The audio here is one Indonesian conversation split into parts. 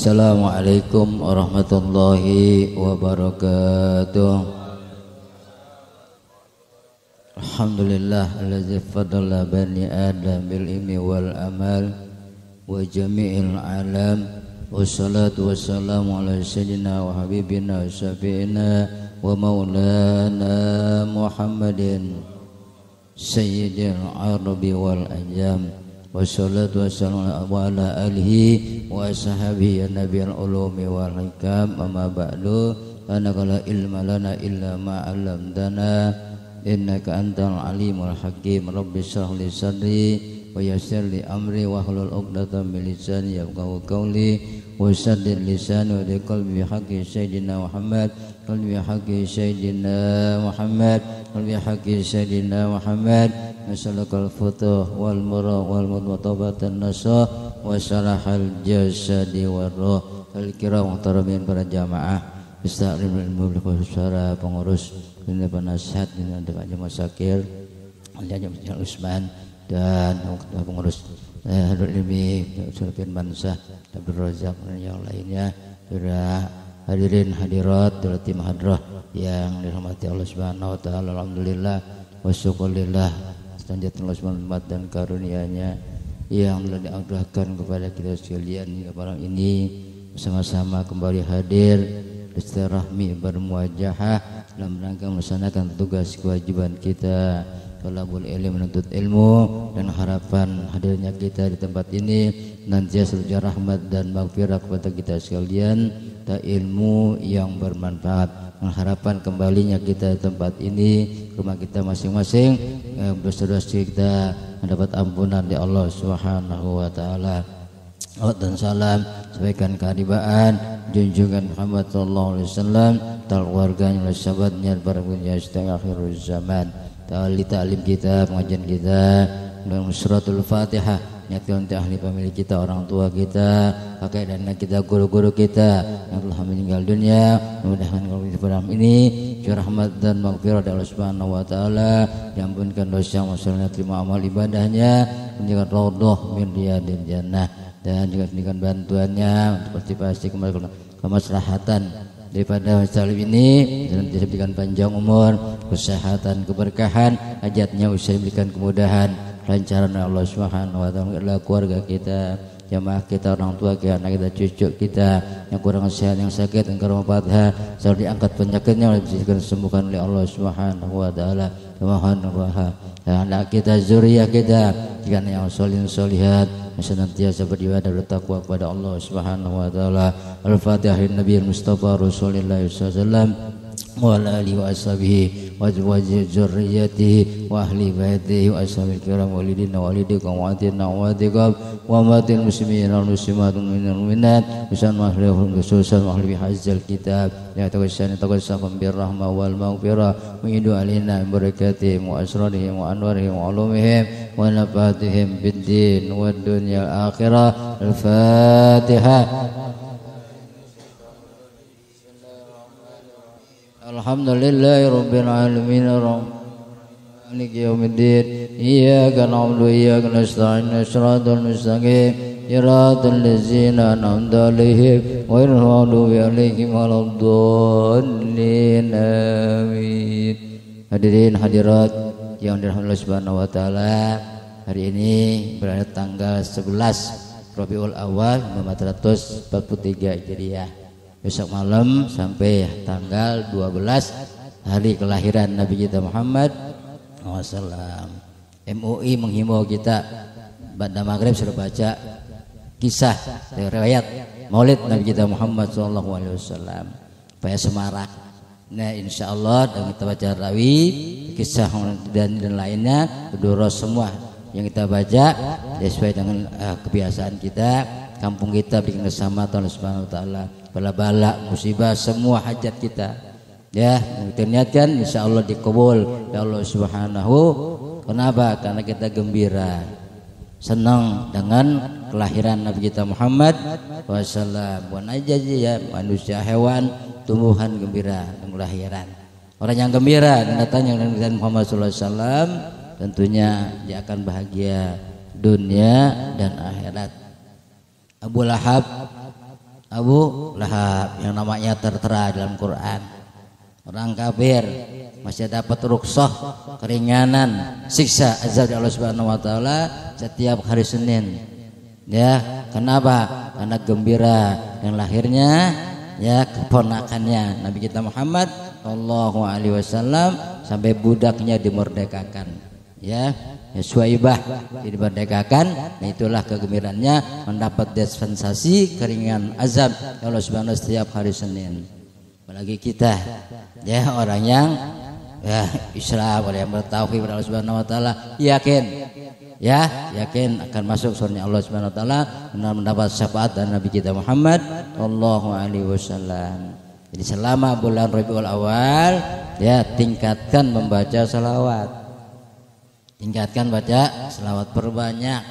Assalamualaikum warahmatullahi wabarakatuh. Alhamdulillah alladzi fadala bani adam bil ilmi wal amal wa jami'il alam. Wassalatu wassalamu ala sayyidina wa habibina wa syafi'ina wa maulana Muhammadin sayyidil arabi wal ajam. Wassalatu wassalamu ala alihi wa ashabihi nabiyil ulumi wal hikam. Amma ba'du, anaka la ilma lana illa ma 'allamtana innaka antal alimul hakim. Rabbi shrah li sadri wa yassir li amri wa hlul 'uqdatam min lisani yafqahu qawli wa saddid lisani wa qalbi haqqi sayyidina Muhammad, qalbi haqqi sayyidina Muhammad, qalbi haqqi sayyidina Muhammad. Masalakal futuh wal murah wal mutawabatan nasah wa salahal jasadi wal roh. Al-kiram muhtaramin para jamaah Istaqrimul ilmu suara pengurus ini penasihat ini ada Pak Jamal Sakir, ada Jamal Usman dan pengurus Hadul Ilmi Sultan Mansah Abdul Razak dan yang lainnya. Sudah hadirin hadirat dari tim hadrah yang dirahmati Allah Subhanahu wa taala. Alhamdulillah wa syukurillah selanjutnya Allah Subhanahu dan karunia-Nya yang telah dianugerahkan kepada kita sekalian hingga malam ini bersama-sama kembali hadir bersilaturahmi bermuajahah dalam rangka melaksanakan tugas kewajiban kita talabul ilmi, menuntut ilmu, dan harapan hadirnya kita di tempat ini nanti seluruh rahmat dan maghfirah kepada kita sekalian, tak ilmu yang bermanfaat. Harapan kembalinya kita di tempat ini, rumah kita masing-masing, dosa-dosa kita mendapat ampunan di Allah Subhanahu wa taala. Dan salam sampaikan keharibaan junjungan Muhammad sallallahu alaihi wasallam, keluarganya, sahabatnya, para penjaga setengah akhir zaman. Ta'lim kita, pengajian kita dengan suratul Fatihah, niatkan untuk ahli pemilik kita, orang tua kita, kakek dan nenek kita, guru-guru kita yang telah meninggal dunia. Mudah-mudahan kalau di malam ini rahmat dan maghfirah dari Allah Subhanahu wa taala, diampunkan dosa, masalahnya, terima amal ibadahnya, menjaga raudhah min riyadil jannah, dan juga dengan bantuannya untuk partisipasi kemaslahatan daripada masalah ini, dan diberikan panjang umur, kesehatan, keberkahan, hajatnya usai diberikan kemudahan, lancaran Allah Subhanahu wa taala. Keluarga kita, jamaah kita, orang tua kita, anak kita, cucu kita yang kurang sehat, yang sakit, yang kurang fatihah, selalu diangkat penyakitnya, bisa disembuhkan oleh Allah Subhanahu wa taala. Mohon doa anak kita, zuriyah kita, jika yang solih solihat senantiasa beribadah bertakwa kepada Allah Subhanahu wa taala. Al-Fatihah Nabi Mustafa Rasulullah sallallahu alaihi wasallam wa ala alihi wa ashabihi wa azwajihi dzurriyyatihi wa ahli baitihi wa ashabil kiram walidina walidikum wa atina wa atiqab wa matil muslimin wal muslimat minal mu'minat bisan mahlihum khususan mahli hazzal kitab ya taqassam bir rahmah wal maghfirah wa idu alaina barakatihim wa asrarihim wa anwarihim wa ulumihim wa nafatihim bid din wad dunya al akhirah. Al-Fatihah. Alhamdulillahi rabbil alamin maliki yaumiddin iyyaka na'budu wa iyyaka nasta'in shiratal mustaqim shiratal ladzina an'amta 'alaihim ghairil maghdubi 'alaihim waladdallin amin. Hadirin hadirat yang dirahmati Allah Subhanahu wa taala, hari ini berada tanggal 11 Rabiul Awal 1443 Hijriah. Besok malam sampai tanggal 12 hari kelahiran Nabi kita Muhammad SAW. MUI menghimbau kita pada maghrib sudah baca kisah riwayat Maulid Nabi kita Muhammad SAW supaya semarak. Nah insyaallah dan kita baca rawi kisah dan lainnya berdoros semua yang kita baca sesuai dengan kebiasaan kita, kampung kita bikin keselamatan Allah Subhanahu wa taala, bala-bala musibah semua hajat kita ya kita niatkan insyaallah dikabul ya Allah Subhanahu. Kenapa? Karena kita gembira senang dengan kelahiran Nabi kita Muhammad SAW. Bukan aja ya manusia, hewan, tumbuhan gembira dengan kelahiran. Orang yang gembira dan datangnya dengan Muhammad SAW tentunya dia akan bahagia dunia dan akhirat. Abu Lahab Abu Lahab yang namanya tertera dalam Quran. Orang kafir masih dapat rukhsah keringanan siksa azab dari Allah Subhanahu wa taala setiap hari Senin. Ya, kenapa? Karena gembira yang lahirnya ya keponakannya Nabi kita Muhammad sallallahu alaihi wasallam sampai budaknya dimerdekakan. Ya, Suwaibah dimerdekakan, nah itulah kegembiraannya mendapat dispensasi keringan azab Allah Subhanahu setiap hari Senin. Apalagi kita ya orang yang ya Islam, orang yang bertauhid kepada Allah Subhanahu wa taala, yakin akan masuk surga Allah Subhanahu wa taala dan mendapat syafaat dari Nabi kita Muhammad sallallahu alaihi wasallam. Jadi selama bulan Rabiul Awal ya tingkatkan membaca salawat. Tingkatkan baca selawat berbanyak,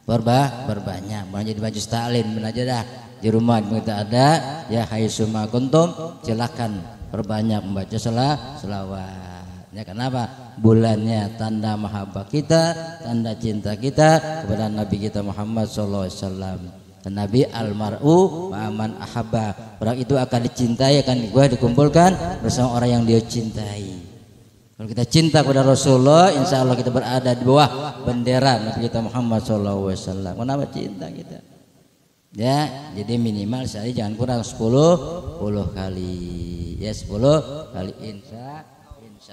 berbanyak. Jadi majlis taklim aja dah di rumah kita ada ya haitsuma kuntum silakan perbanyak membaca selawat. Ya kenapa? Bulannya tanda mahabbah kita, tanda cinta kita kepada Nabi kita Muhammad sallallahu alaihi wasallam. Dan Nabi almar'u ma'aman ahabba. Orang itu akan dicintai, akan dikumpulkan bersama orang yang dia cintai. Kalau kita cinta kepada Rasulullah, insya Allah kita berada di bawah bendera Nabi kita Muhammad sallallahu alaihi wasallam. Kenapa cinta kita? Ya, jadi minimal sehari jangan kurang 10 kali. Ya 10 kali insya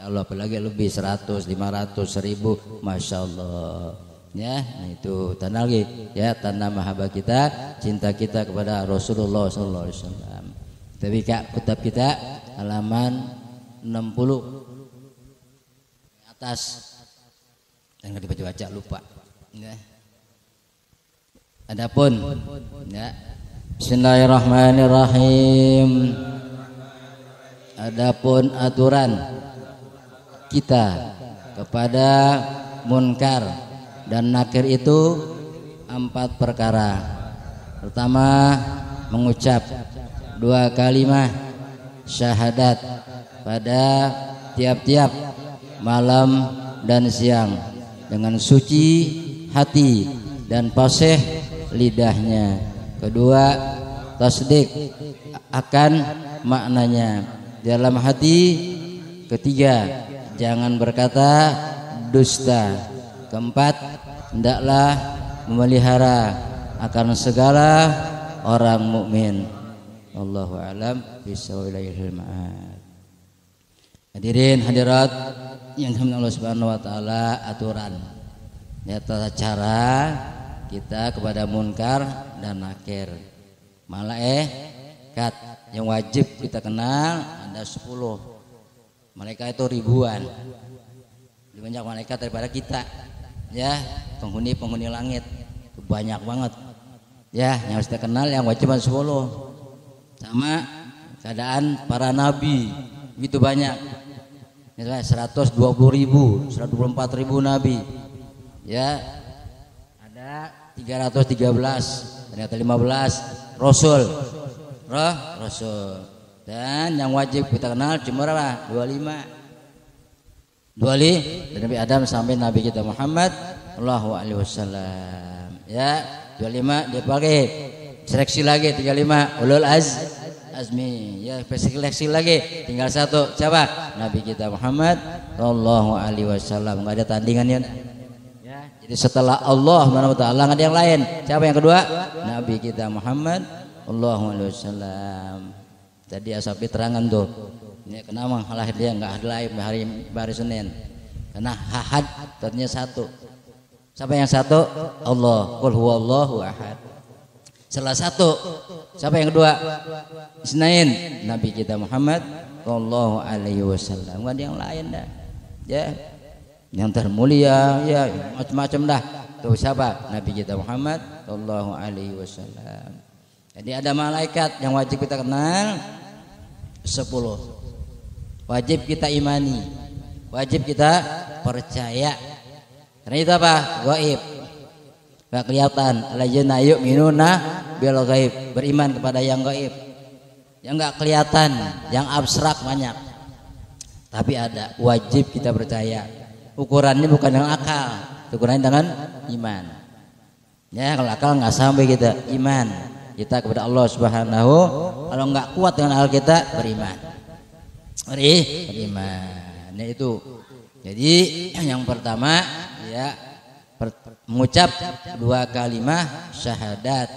Allah, apalagi lebih 100, 500, 1000, masya Allah. Ya, nah itu tanda lagi. Ya, tanda mahabbah kita, cinta kita kepada Rasulullah sallallahu alaihi wasallam. Tapi kitab kita halaman 60 atas dan nggak dibaca lupa ya. Adapun ya Bismillahirrahmanirrahim. Adapun aturan kita kepada munkar dan nakir itu 4 perkara. Pertama, mengucap 2 kalimat syahadat pada tiap-tiap malam dan siang dengan suci hati dan fasih lidahnya. Kedua, tasdik akan maknanya dalam hati. Ketiga, jangan berkata dusta. Keempat, hendaklah memelihara akan segala orang mukmin. Allahu a'lam bishawabillahil ma'ad. Hadirin hadirat yang dirahmati Allah Subhanahu wa taala, aturan ya tata cara kita kepada munkar dan nakir. Malaikat yang wajib kita kenal ada 10. Malaikat itu ribuan. Lebih banyak malaikat daripada kita. Ya, penghuni langit. Banyak banget. Ya, yang harus kita kenal yang wajib 10. Sama keadaan para nabi, begitu banyak. Misalnya 120.000, 124.000 nabi. Ya. Ada 313, ternyata 15 rasul. Rasul. Dan yang wajib kita kenal cuma berapa? 25. Dari Nabi Adam sampai Nabi kita Muhammad sallallahu alaihi wasallam. Ya, 25 dipakai. Seleksi lagi 35 ulul azmi. Ya, seleksi lagi tinggal 1. Siapa? Nabi kita Muhammad sallallahu alaihi wasallam. Enggak ada tandingannya. Ya, jadi setelah Allah Subhanahu wa taala enggak ada yang lain. Siapa yang kedua? Nabi kita Muhammad sallallahu alaihi wasallam. Tadi asapi terangan tuh. Ya, kenapa malah dia enggak ada lain hari Senin? Karena ahad ternyata 1. Siapa yang 1? Allah. Qul huwallahu ahad. Salah 1. Siapa yang kedua? Isnain. Nabi kita Muhammad sallallahu alaihi wasallam. Enggak ada yang lain dah. Ya. Yang termulia ya macam-macam dah. Tuh siapa? Nabi kita Muhammad sallallahu alaihi wasallam. Jadi ada malaikat yang wajib kita kenal 10. Wajib kita imani. Wajib kita percaya. Karena itu apa? Gaib. Gak kelihatan. Alladzina yu'minuna bil ghaib, beriman kepada yang gaib. Yang gak kelihatan, yang abstrak banyak. Tapi ada, wajib kita percaya. Ukurannya bukan dengan akal, ukurannya dengan iman. Ya, kalau akal nggak sampai kita iman. kita kepada Allah Subhanahu. Kalau nggak kuat dengan akal kita, beriman. Beriman. Nah itu. Jadi yang pertama ya mengucap 2 kalimat syahadat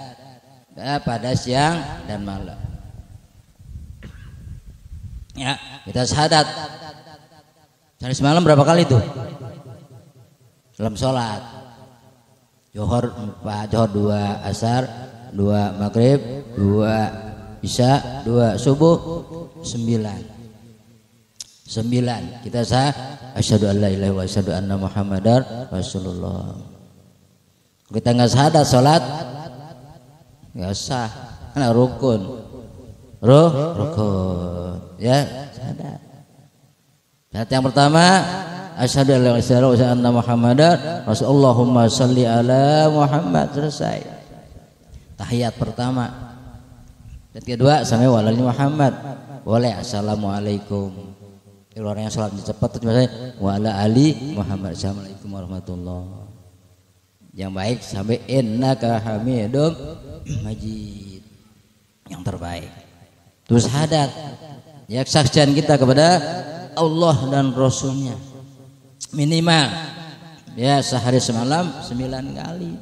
ya, pada siang dan malam. Ya, kita syahadat. Sehari semalam berapa kali itu? Dalam sholat. Johor 4, Johor 2, asar 2, maghrib 2, isya 2, subuh 9. Kita asyhadu an la ilaha illallah wa asyhadu anna muhammadar rasulullah. Kita nggak syahadat sholat nggak sah, karena rukun. Rukun ya syahadat. Syahadat yang pertama asyhadu an la ilaha illallah wa asyhadu anna muhammadar rasulullah. Allahumma shalli ala Muhammad. Selesai. Tahiyat pertama. Dan kedua sampai walali Muhammad. Boleh assalamualaikum. Kalau orang yang sholat cepat itu misalnya wa ala ali Muhammad. Assalamualaikum warahmatullah. Yang baik sampai innaka hamidum majid. Yang terbaik. Terus syahadat. Ya kesaksian kita kepada Allah dan Rasulnya. Minimal ya sehari semalam 9 kali.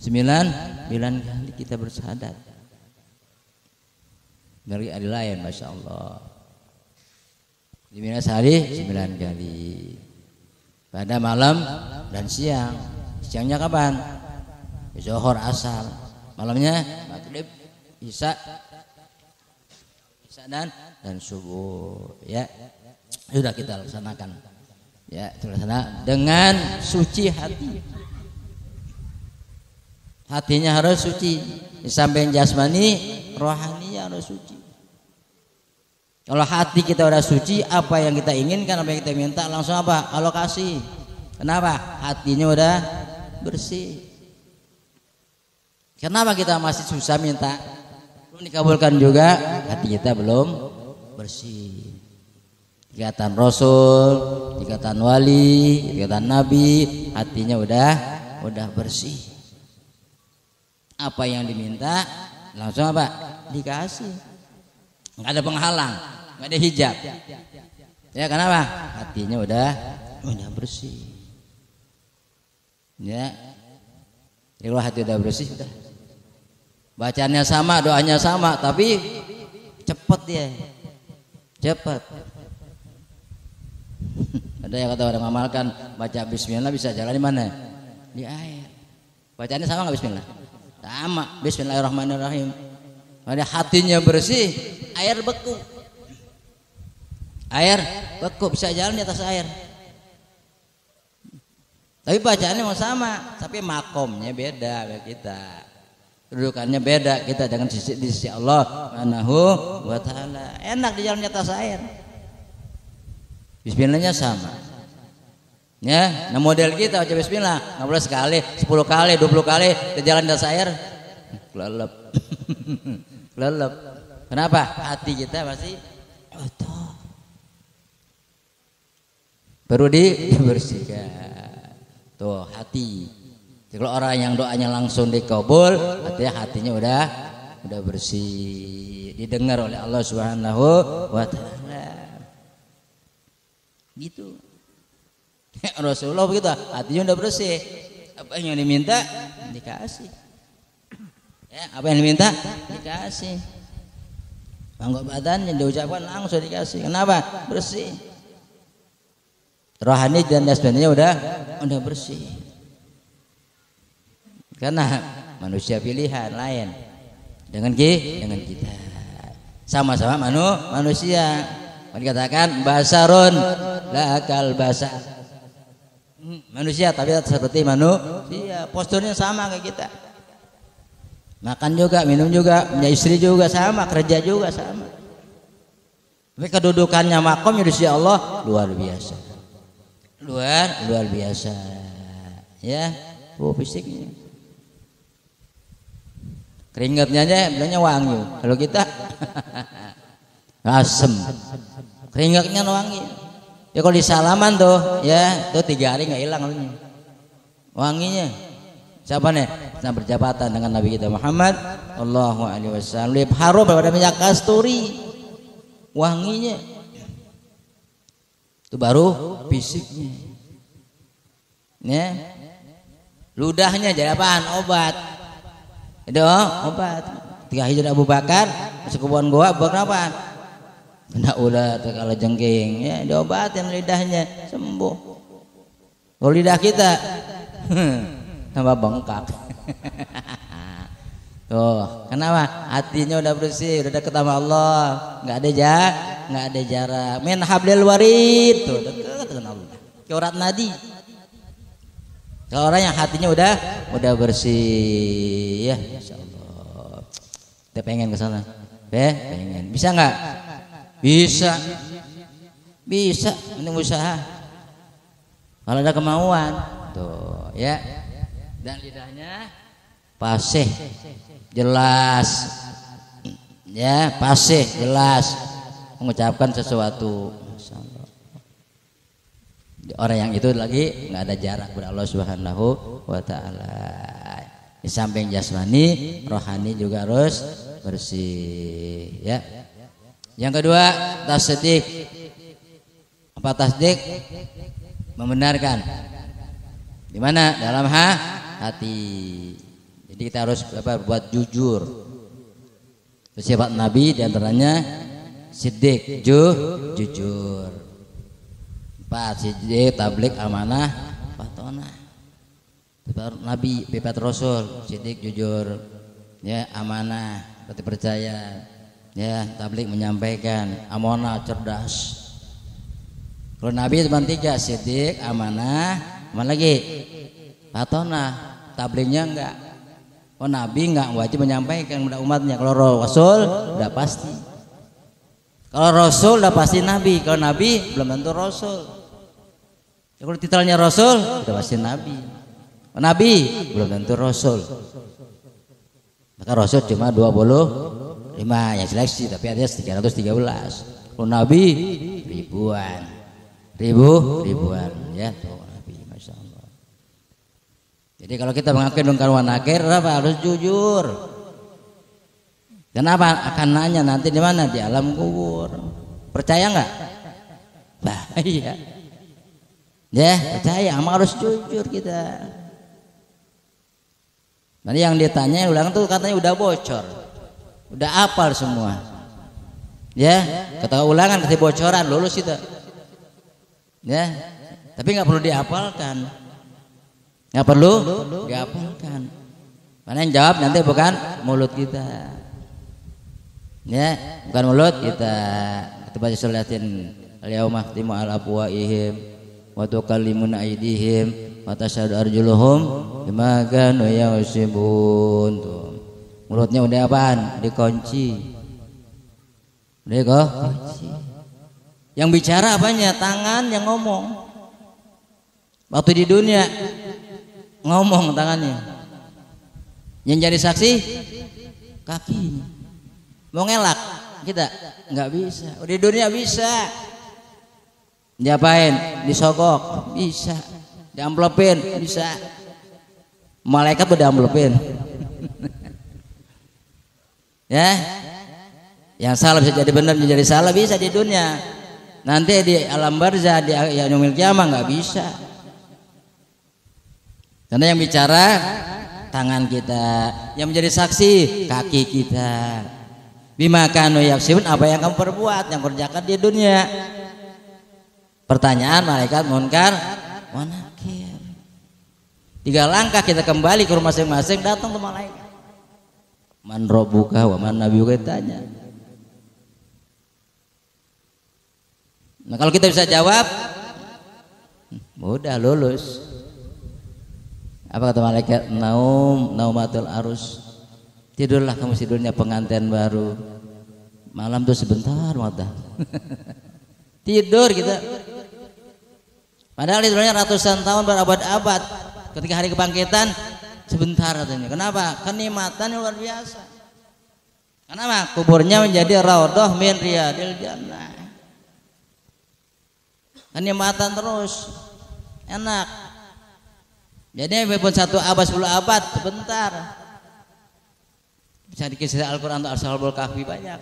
9 kali kita bersyahadat. Dari hari lain Masya Allah. Dimana sehari 9 kali. Pada malam dan siang. Siangnya kapan? Zuhur, asar. Malamnya maghrib, isya dan subuh. Ya, sudah kita laksanakan. Ya, terlaksana dengan suci hati. Hatinya harus suci. Sampai jasmani, rohaninya harus suci. Kalau hati kita udah suci, apa yang kita inginkan, apa yang kita minta langsung apa? Allah kasih. Kenapa? Hatinya udah bersih. Kenapa kita masih susah minta? Belum dikabulkan juga, hati kita belum bersih. Ikatan Rasul, ikatan wali, ikatan Nabi, hatinya udah bersih. Apa yang diminta langsung apa? Dikasih. Nggak ada penghalang, nggak ada hijab. Ya kenapa? Hatinya udah bersih. Ya, kalau hati udah bersih, udah. Bacaannya sama, doanya sama, tapi cepat dia, cepat. Ada yang kata orang mengamalkan baca Bismillah bisa jalan di mana? Di air. Bacaannya sama nggak Bismillah? Sama. Bismillahirrahmanirrahim. Ada hatinya bersih, air beku. Air beku bisa jalan di atas air. Tapi bacaannya mau sama, tapi makomnya beda bagi kita. Kedudukannya beda kita dengan di sisi Allah Subhanahu wa taala. Enak di jalan di atas air. Bismillahnya sama. Ya, nah model kita baca bismillah, nggak boleh sekali, 10 kali, 20 kali di jalan di atas air. Kelelep. Kelelep. Kenapa? Hati kita masih utuh. Perlu dibersihkan. Tuh hati. Kalau orang yang doanya langsung dikabul, artinya hatinya udah bersih, didengar oleh Allah Subhanahu wa taala. Gitu. Rasulullah begitu, hatinya udah bersih. Apa yang diminta dikasih. Ya, apa yang diminta dikasih. Mangkok badannya diucapkan langsung dikasih. Kenapa? Bersih. Rohani dan jasmaninya udah bersih. Karena manusia pilihan lain dengan kita. Sama-sama manusia. Dikatakan basarun lakal basar. Manusia tapi seperti manusia, posturnya sama kayak kita. Makan juga, minum juga, punya istri juga sama, kerja juga sama. Tapi kedudukannya makom di sisi Allah luar biasa. Luar biasa. Ya, fisiknya. Keringatnya aja bilangnya wangi. Kalau kita asem. Keringatnya wangi. Ya kalau di salaman tuh, ya tuh 3 hari nggak hilang wanginya. Siapa nih? sedang berjabatan dengan Nabi kita Muhammad sallallahu alaihi wasallam. Lebih harum daripada minyak kasturi wanginya. Itu baru fisiknya. Ya. Ludahnya jadi apaan? Obat. Itu obat. Ketika hijrah Abu Bakar masuk ke kebun goa, Abu Bakar apa? Kena ulat kalau jengking, ya diobatin lidahnya sembuh. Kalau lidah kita tambah bengkak. Tuh, kenapa? Hatinya udah bersih, udah dekat sama Allah, nggak ada jarak. Min hablil warid, tuh dekat dengan Allah. Kayak urat nadi. Kalau orang yang hatinya udah bersih, ya, insyaallah. Kita pengen ke sana, pengen. Bisa nggak? Bisa. Ini usaha. Kalau ada kemauan, tuh, ya. Dan lidahnya fasih, jelas, ya, fasih, jelas, mengucapkan sesuatu. Orang yang itu lagi nggak ada jarak pada Allah Subhanahu wa Ta'ala. Di samping jasmani, rohani juga harus bersih, ya. Yang kedua, tasdik. Apa tasdik? Membenarkan. Di mana? Dalam hati. Jadi kita harus buat jujur. Sifat Nabi diantaranya siddiq, jujur. 4 siddiq, tablik, amanah, fatonah. Nabi, pepet Rasul, siddiq, jujur, ya, amanah, berarti percaya, ya, tablik, menyampaikan, amanah, cerdas. Kalau Nabi cuma 3, siddiq, amanah, mana lagi? Fatonah, tabliknya enggak. Oh, Nabi enggak wajib menyampaikan kepada umatnya. Kalau Rasul udah pasti. Kalau Rasul udah pasti Nabi. Kalau Nabi belum tentu Rasul. Ya, kalau titelnya Rasul udah pasti Nabi. Kalau Nabi belum tentu Rasul. Maka Rasul cuma 25 yang seleksi, tapi ada 313. Kalau Nabi ribuan, ya, tuh Nabi, masya Allah. Jadi kalau kita mengaku mungkar wa nakir, apa? Harus jujur. Kenapa? Akan nanya nanti di mana? Di alam kubur. Percaya nggak? Bahaya. Ya, percaya, ama harus jujur kita. Nanti yang ditanya ulang tuh katanya udah bocor, udah hafal semua. Ya, kata ulangan kasih bocoran, lulus itu. Ya, tapi nggak perlu dihafalkan, nggak perlu dihafalkan. Mana yang jawab nanti bukan mulut kita. Ya, bukan mulut kita. Kita baca suratin al-yauma khatimu ala afwaihim wa tukallimuna aydihim wa tashhadu arjuluhum bima kanu yaksibun. Tuh. Mulutnya udah apaan? Dikunci. Udah kok? Yang bicara apanya? Tangan yang ngomong. Waktu di dunia ngomong tangannya. Yang jadi saksi kakinya. Mau ngelak kita nggak bisa. Di dunia bisa. Diapain? Disogok bisa. Diamplopin bisa. Malaikat udah amplopin. Ya. Yang salah bisa jadi benar, jadi salah bisa di dunia. Nanti di alam barzah, di yaumil kiamah nggak bisa. Karena yang bicara tangan kita, yang menjadi saksi kaki kita. Bima kanu yaksibun, apa yang kamu perbuat, yang kerjakan di dunia. Pertanyaan malaikat munkar wa nakir. 3 langkah kita kembali ke rumah masing-masing, datang ke malaikat. Man rabbuka wa man nabiyuka, tanya. Nah, kalau kita bisa jawab, mudah lulus. Apa kata malaikat? Naumatul arus. Tidurlah kamu, tidurnya pengantin baru. Malam tuh sebentar mata. Tidur kita. Padahal tidurnya ratusan tahun, berabad-abad. Ketika hari kebangkitan sebentar katanya. Kenapa? Kenikmatan yang luar biasa. Kenapa? Kuburnya menjadi raudhah min riyadil jannah. Kenikmatan terus, enak. Jadi walaupun 1 abad 10 abad sebentar. Bisa dikisah Al-Quran atau Ashabul Kahfi banyak.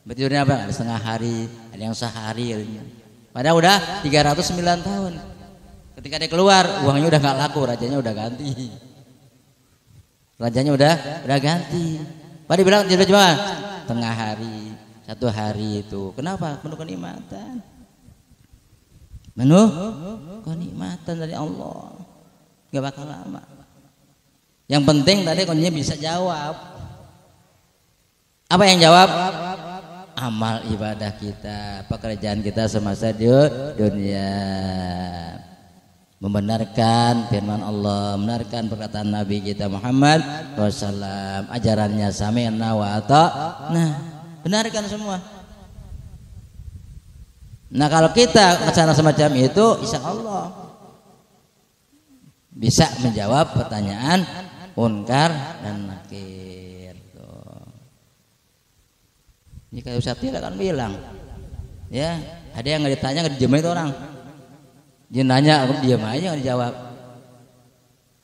Betulnya apa? Ada setengah hari, ada yang sehari. Padahal udah 309 tahun. Ketika dia keluar, uangnya udah nggak laku, rajanya udah ganti. Rajanya udah ganti. Pada bilang tidak cuma tengah hari, 1 hari itu. Kenapa? Penuh kenikmatan. Penuh kenikmatan dari Allah. Gak bakal lama. Yang penting tadi kuncinya bisa jawab. Apa yang jawab? Amal ibadah kita, pekerjaan kita semasa di dunia. Membenarkan firman Allah, membenarkan perkataan Nabi kita Muhammad SAW, ajarannya sami'na wa ata'na. Benarkan semua. Nah kalau kita kesana semacam itu, insya Allah bisa menjawab pertanyaan munkar dan nakir. Jika Ustaz tidak akan bilang, ya ada yang nggak ditanya nggak dijawab itu orang. Dia nanya, aku diam aja nggak dijawab.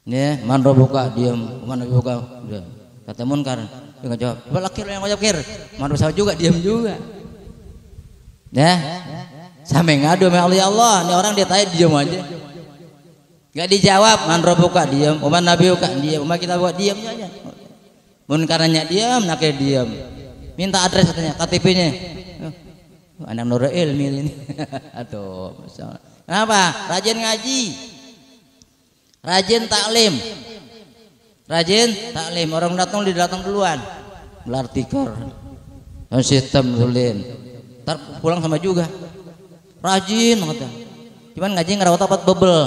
Ya, man rabbuka diam, man rabbuka diam. Kata munkar, dia nggak jawab. Coba lakir yang jawab kir, man rabbuka juga diam juga. Ya, sampai ngadu sama Allah, ya Allah, ini orang dia tanya diam aja. Nggak dijawab, man rabbuka diam, man nabiyuka diam, man kita buat diam aja. Munkarnya diam, nakir diam. Minta adres katanya, KTP-nya. Anak Nurul Ilmi ini. Aduh, masalah. Kenapa? Rajin ngaji, rajin taklim, orang datang duluan, gelar tikar, sistem dulin, ntar pulang sama juga, rajin banget, cuman ngaji ngerawat apa bebel,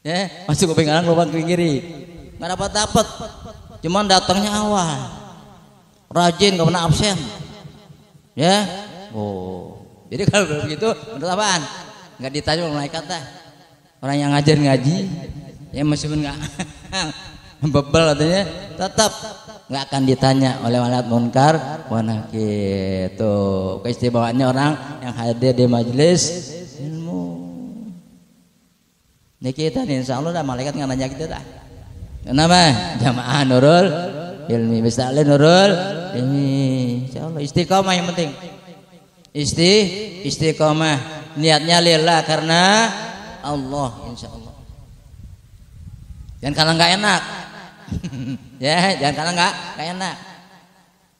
ya masuk kuping kanan lubang kuping kiri, nggak dapat, cuman datangnya awal, rajin nggak pernah absen, ya, oh. Jadi kalau begitu menurut apaan? Nggak ditanya oleh malaikat dah. Orang yang ngajar ngaji, ya meskipun nggak bebel katanya, tetap nggak akan ditanya oleh malaikat munkar wa nakir. Tuh keistimewaannya orang yang hadir di majelis ilmu. Ini kita nih, insya Allah dah malaikat nggak nanya kita dah. Kenapa? Jamaah Nurul Ilmi, misalnya Nurul Ilmi, insya Allah istiqomah yang penting. Istiqomah, niatnya lillah karena Allah, insya Allah. Jangan karena nggak enak, ya, jangan karena nggak enak.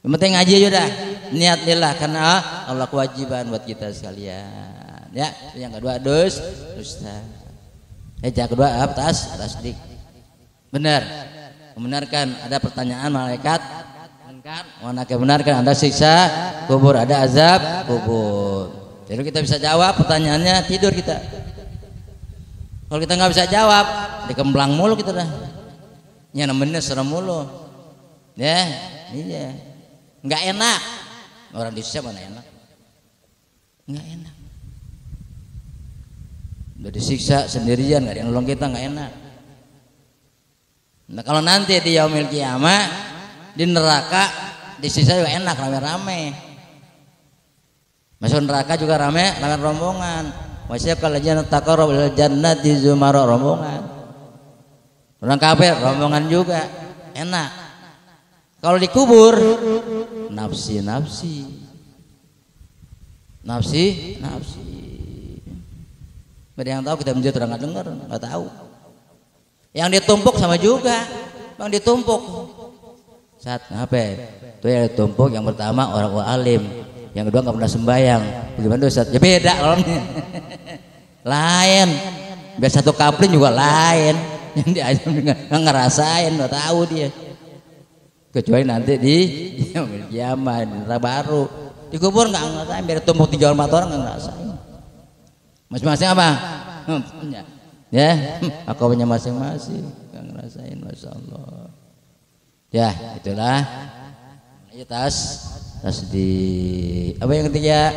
Yang penting ngaji aja dah, niat lillah karena Allah, kewajiban buat kita sekalian. Ya, yang kedua dusta. Yang kedua tasdik. Benar, membenarkan ada pertanyaan malaikat. Mana kebenarkan ada siksa kubur, ada azab kubur. Jadi kita bisa jawab pertanyaannya, tidur kita. Kalau kita nggak bisa jawab, dikemblang mulu kita dah. Ya namanya serem mulu. Ya, iya. Nggak enak. Orang disiksa mana enak? Nggak enak. Udah disiksa sendirian, nggak ada yang nolong kita, nggak enak. Nah kalau nanti di yaumil kiamah di neraka disiksa juga enak, rame-rame. Masuk neraka juga rame rombongan. Wasyaqal ladzina taqarrabu ilal jannati zumara, rombongan. Orang kafir rombongan juga enak. Kalau dikubur nafsi. Ada yang tahu, kita menjadi orang nggak dengar, nggak tahu. Yang ditumpuk sama juga, yang ditumpuk. Saat apa? Itu yang ditumpuk, yang pertama orang alim, yang kedua nggak pernah sembahyang. Bagaimana tuh Ustaz? Ya beda orangnya. Lain. Biar satu kaplin juga lain. Yang dia nggak ngerasain, nggak tahu dia. Kecuali nanti di kiamat, neraka baru. Dikubur nggak ngerasain, biar tumpuk 3 orang 4 orang nggak ngerasain. Masing-masing apa? Ya, aku punya masing-masing, nggak ngerasain, masya Allah. Ya, itulah tasdik. Apa yang ketiga?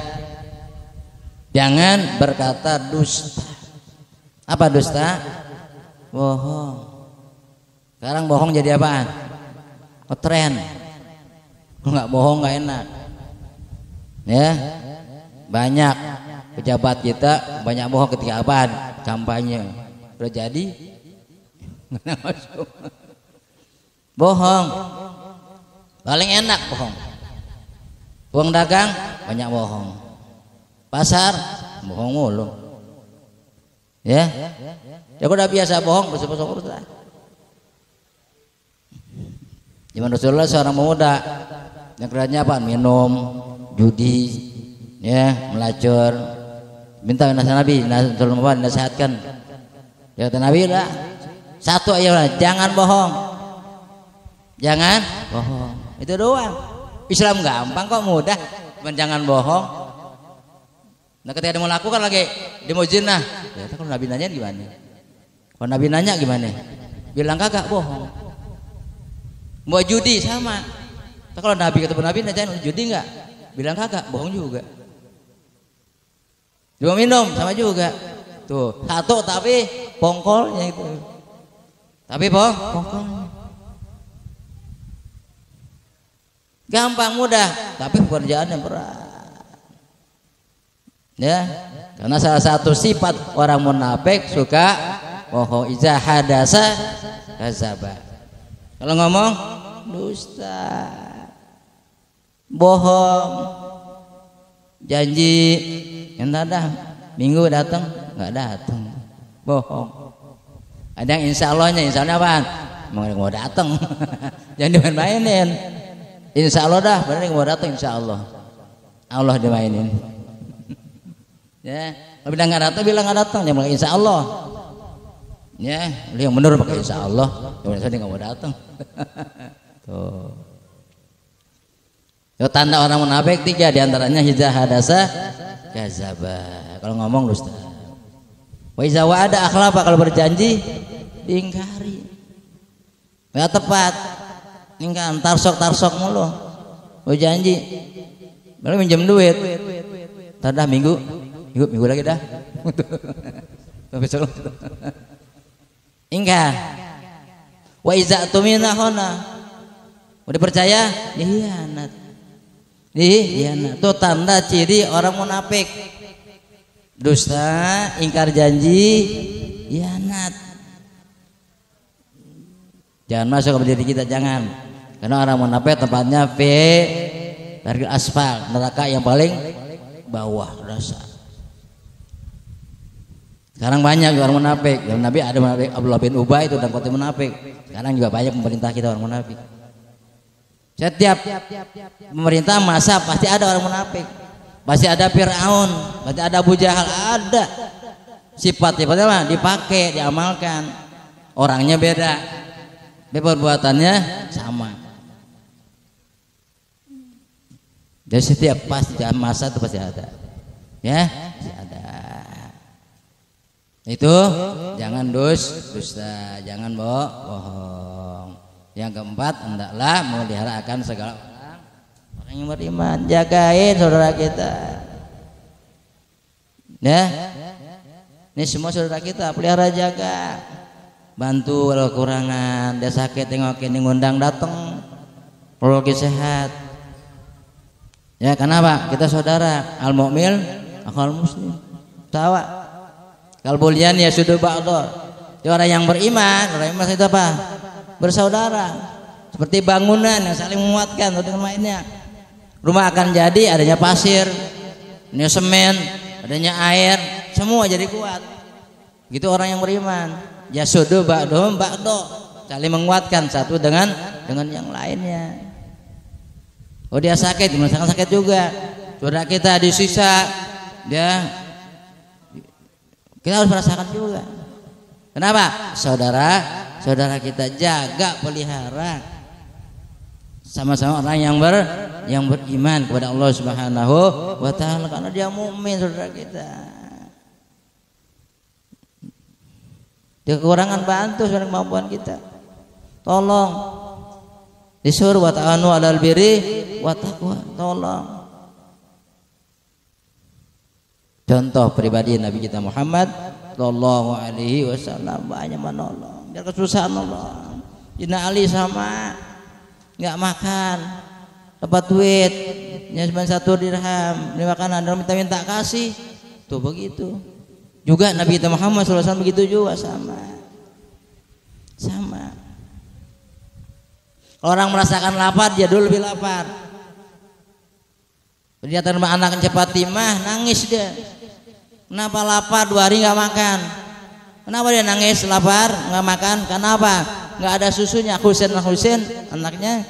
Jangan berkata dusta. Apa dusta? Bohong. Sekarang bohong jadi apaan? Tren. Kalau nggak bohong nggak enak. Ya, banyak pejabat kita banyak bohong ketika apaan? kampanye udah jadi bohong paling enak bohong. Uang dagang banyak bohong, pasar bohong mulu ya udah biasa bohong besok-besok udah. Zaman Rasulullah seorang pemuda yang kerjanya apa? Minum, judi, ya, melacur. Minta nasihat Nabi, nasihatkan. Ya kata Nabi lah, satu aja lah, jangan bohong. Jangan bohong. Itu doang. Islam gampang kok, mudah. Cuman jangan bohong. Nah ketika dia mau lakukan lagi, dia mau zina. Ya kalau Nabi nanya gimana? Kalau Nabi nanya gimana? Bilang kagak bohong. Mau judi sama. Kalau Nabi ketemu Nabi nanyain judi enggak? Bilang kagak, bohong juga. Juga minum sama juga. Tuh, satu tapi pongkolnya itu. Tapi pongkolnya. Gampang mudah, tapi pekerjaannya berat. Ya, karena salah satu sifat orang munafik suka bohong. Iza hadasa kadzaba. Kalau ngomong dusta, bohong, janji yang dah minggu datang nggak datang, bohong. Ada yang insya Allahnya apaan? Mau datang, jangan dimain-mainin. Insya Allah dah, benar mau datang insya Allah, Allah dimainin. Ya, kalau bilang nggak datang, bilang nggak datang, jangan bilang insya Allah. Ya, yang benar pakai insya Allah, yang benar nggak mau datang. Tuh. Yo, tanda orang munafik 3 diantaranya hiza hadasa kadzaba. Kalau ngomong dusta. Wa iza wa'ada akhlafa, kalau berjanji diingkari. Enggak tepat. Ingkar tarsok mulu. Mau janji. Baru minjem duit. Tada minggu lagi dah. Besok. Ingkar. Wa iza tumina hona, udah percaya dikhianat. Itu tanda ciri orang munafik. Dusta, ingkar janji, khianat. Jangan masuk ke diri kita, jangan. Karena orang munafik tempatnya dari aspal, neraka yang paling bawah rasa. Sekarang banyak orang munafik. Yang Nabi ada munafik, Abdullah bin Ubay itu dan kota munafik. Sekarang juga banyak pemerintah kita orang munafik. Setiap pemerintah masa pasti ada orang munafik. Pasti ada Fir'aun, pasti ada Abu Jahal, ada. Sifat-sifatnya mah dipakai, diamalkan. Orangnya beda. Perbuatannya sama. Jadi setiap pasti masa itu pasti ada. Ya, pasti ada. Itu jangan dusta, jangan bohong. Yang keempat, hendaklah memelihara akan segala orang yang beriman. Jagain saudara kita. Ya, ini semua saudara kita, pelihara, jaga. Bantu kalau kekurangan, dia sakit tengokin, ngundang datang, perlu sehat. Ya, kenapa? Kita saudara, al mu'min akhal muslim. Tawa. Kalbulian ya sudah ba'dor. Orang yang beriman, itu apa? Bersaudara. Seperti bangunan yang saling menguatkan satu dengan lainnya. Rumah akan jadi adanya pasir, adanya semen, adanya air, semua jadi kuat. Gitu orang yang beriman. Ya sudah ba'dor, saling menguatkan satu dengan yang lainnya. Oh dia sakit, merasakan sakit juga. Saudara kita disisa, dia kita harus merasakan juga. Kenapa? Saudara kita jaga, pelihara. Sama-sama orang yang beriman kepada Allah Subhanahu wa taala, karena dia mukmin saudara kita. Dia kekurangan, bantu sesuai kemampuan kita. Tolong. Disuruh wa ta'anu 'alal birri wa taqwa. Tolong. Contoh pribadi Nabi kita Muhammad sallallahu alaihi wasallam banyak menolong. Dia kesusahan Allah. Dina Ali sama nggak makan, dapat duit cuma 1 dirham, dia makanan dan minta kasih. Tuh begitu. Juga Nabi kita Muhammad SAW begitu juga sama. Orang merasakan lapar, dia dulu lebih lapar. Ternyata anak Fatimah nangis dia. Kenapa lapar 2 hari nggak makan? Kenapa dia nangis lapar nggak makan? Kenapa? Nggak ada susunya. Husain anaknya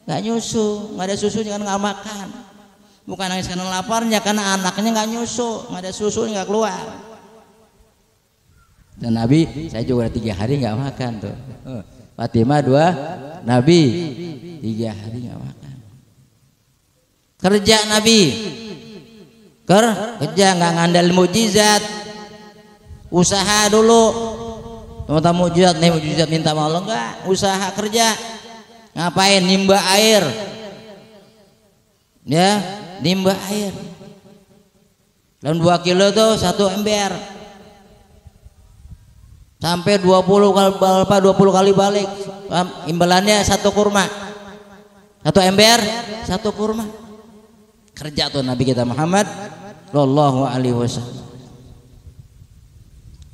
nggak nyusu, nggak ada susunya kan nggak makan. Bukan nangis karena laparnya, karena anaknya nggak nyusu, nggak ada susunya, nggak keluar. Dan Nabi, saya juga 3 hari nggak makan tuh. Fatimah 2, Nabi 3 hari nggak makan. Kerja Nabi, kerja nggak ngandal mujizat, usaha dulu. Minta mujizat nih, mujizat minta sama Allah enggak, usaha kerja. Ngapain? Nimba air, ya, nimba air. Dalam 2 kilo tuh 1 ember. Sampai 20 kali balik, imbalannya 1 kurma, 1 ember, 1 kurma. Kerja tuh Nabi kita Muhammad sallallahu alaihi wasallam.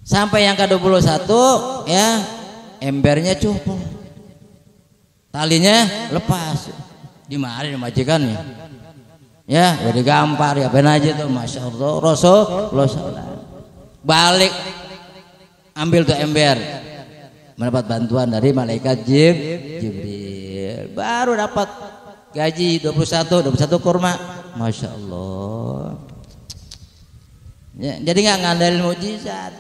Sampai yang ke-21 ya, embernya copot, talinya lepas. Di mana di majikannya? Ya, jadi gampar ya, ben aja tuh, masya Allah. Rasulullah balik ambil tuh ember, mendapat bantuan dari malaikat Jibril, baru dapat gaji 21 kurma, masya Allah. Ya, jadi nggak ngandalin mujizat,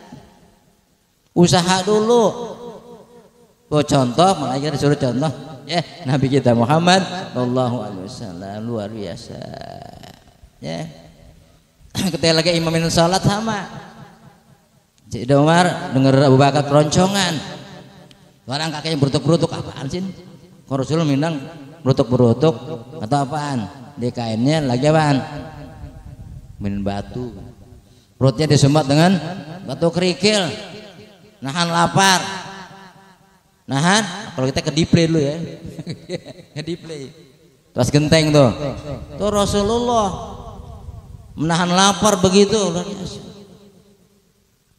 usaha dulu. Contoh, malaikat disuruh contoh, ya Nabi kita Muhammad sallallahu alaihi wasallam luar biasa. Ya, ketika lagi imamin salat sama. Cik Umar dengar Abu Bakar keroncongan, orang kakeknya berutuk-berutuk, apaan sih? Kok Rasulullah minang berutuk-berutuk atau apaan? Di kainnya lagi apaan? Main batu, perutnya disembat dengan batu kerikil, nahan lapar, nahan. Kalau kita ke diplay dulu ya, ke diplay, terus genteng tuh Rasulullah menahan lapar begitu luar biasa.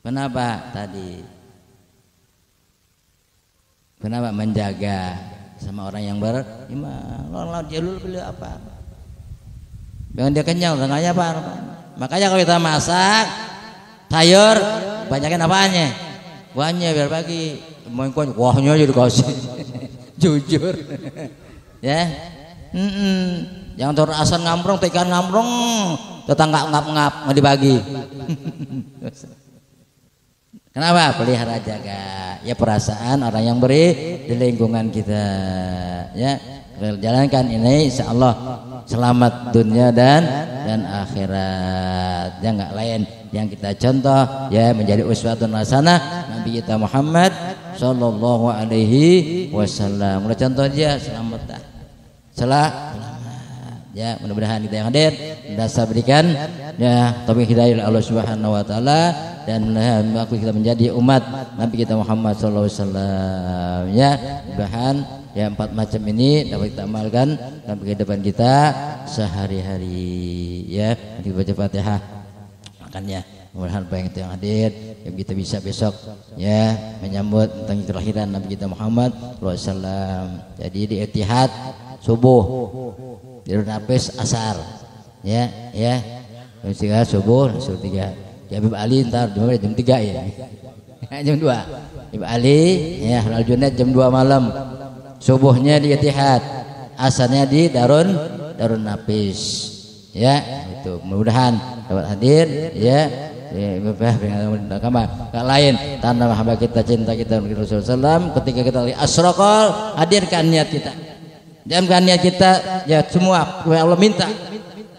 Kenapa tadi? Kenapa menjaga sama orang yang beriman? Orang jalur pilih apa? Jangan dia kenyang, tengahnya apa? Makanya kalau kita masak sayur, banyakin apaannya? Kuahnya biar pagi. Main kuahnya aja dikasih. Jujur, ya. Jangan turun asam ngambrong, ikan ngambrong, tetangga ngap dibagi. Kenapa? Pelihara jaga ya perasaan orang yang beri di lingkungan kita, ya. Jalankan ini insya Allah selamat dunia dan akhirat. Ya nggak lain yang kita contoh ya menjadi uswatun hasanah Nabi kita Muhammad sallallahu alaihi wasallam. Udah contoh dia selamat dah. Selamat. Ya, mudah-mudahan kita yang hadir bisa berikan ya taufik hidayah Allah Subhanahu wa taala dan mudah-mudahan kita menjadi umat Nabi kita Muhammad sallallahu alaihi wasallam. Ya, mudah-mudahan ya 4 macam ini dapat kita amalkan dalam kehidupan kita sehari-hari. Ya, kita baca Fatihah. Makanya mudah-mudahan apa yang kita yang hadir yang kita bisa besok ya menyambut tentang kelahiran Nabi kita Muhammad sallallahu alaihi wasallam. Jadi di Etihad subuh, di Nafis asar, ya, jam 3 subuh, jam 3. Di Habib Ali ntar jam 3 ya, jam 2. Habib Ali, ya, Halal Junaid jam 2 malam, subuhnya di Etihad, asarnya di Darun Nafis, ya, itu mudah-mudahan dapat hadir, ya. Gak lain tanda mahabbah kita, cinta kita kepada Rasulullah SAW. Ketika kita asraqal, hadirkan niat kita. Jamkan niat kita ya semua Allah minta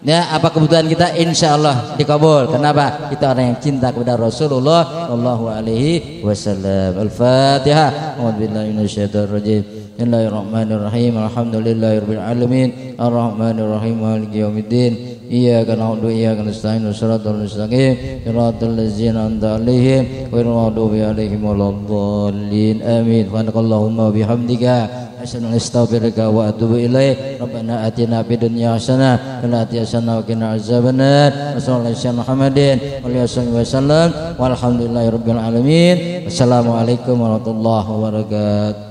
ya apa kebutuhan kita insya Allah dikabul. Kenapa? Kita orang yang cinta kepada Rasulullah sallallahu alaihi wasallam. Al-Fatihah. A'udzubillahi minasyaitonir rajim. Bismillahirrahmanirrahim. Alhamdulillahirabbil alamin. Arrahmanirrahim. Maliki yaumiddin. Iyyaka na'budu wa iyyaka nasta'in. Shiratal mustaqim. Shiratal ladzina an'amta 'alaihim ghairil maghdubi 'alaihim waladdallin. Amin. Subhanakallahumma wa bihamdika astaghfiruka wa atubu ilaik. Rabbana atina fid dunya hasanah wa fil akhirati hasanah wa qina azabannar. Wassallallahu Muhammadin wa alihi wasallam walhamdulillahirabbil alamin. Wassalamualaikum warahmatullahi wabarakatuh.